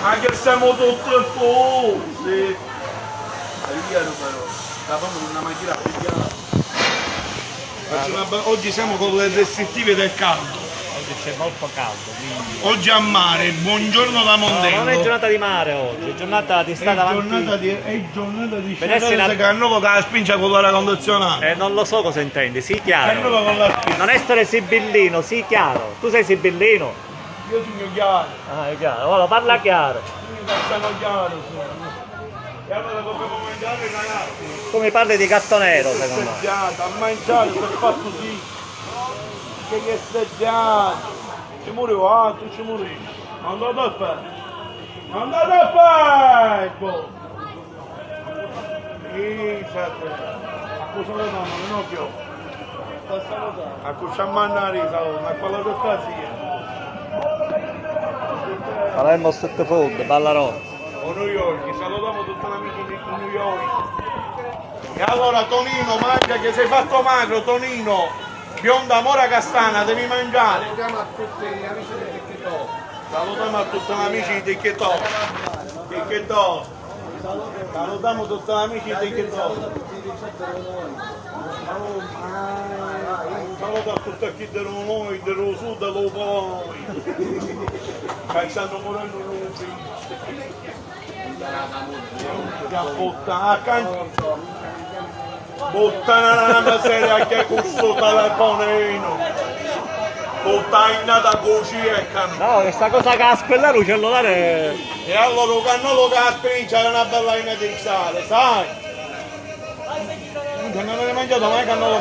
Ma che siamo tutti a posto! Arriviamo però, stavamo con una macchina oggi siamo con le restrittive del caldo. Oggi c'è molto caldo, quindi... Oggi a mare, buongiorno da Mondello. No, non è giornata di mare oggi, è giornata di stare avanti. È giornata di Vedersi scendere che hanno con la spinge con l'aria condizionata. non lo so cosa intendi, sii chiaro. Hanno con la spinge. Non essere sibillino, sii chiaro. Tu sei sibillino? Io sono chiaro. Ah, è chiaro, allora parla chiaro. Io sono chiaro. E allora dobbiamo mangiare ragazzi. Tu mi parli di gatto nero, secondo me. Steggiata, a mangiare per fatto sì. Che steggiata. Ci morivo, tu ci morivi. Andate a fare. Andate a fare! A cosa lo danno? Non ho più. A cosa mannare a quella d'occasione. Palermo Street Food, Ballarò. O New York, salutiamo tutti gli amici di New York. E allora Tonino, mangia che sei fatto magro, Tonino. Bionda mora castana, devi mangiare. Salutiamo a tutti gli amici di TikTok. Salutiamo a tutti gli amici di TikTok. TikTok. Salutiamo tutti gli amici di TikTok. Saluto a tutti chi dello noi, dello sud, dello poi. Che stanno morendo tutti. Buttana la serie che questo telefonino. Buttana da cucina. No, questa cosa caspa là, il cellulare... E allora il cannolo che ha spinto è una bella di sale, sai? Non avete mangiato mai cannolo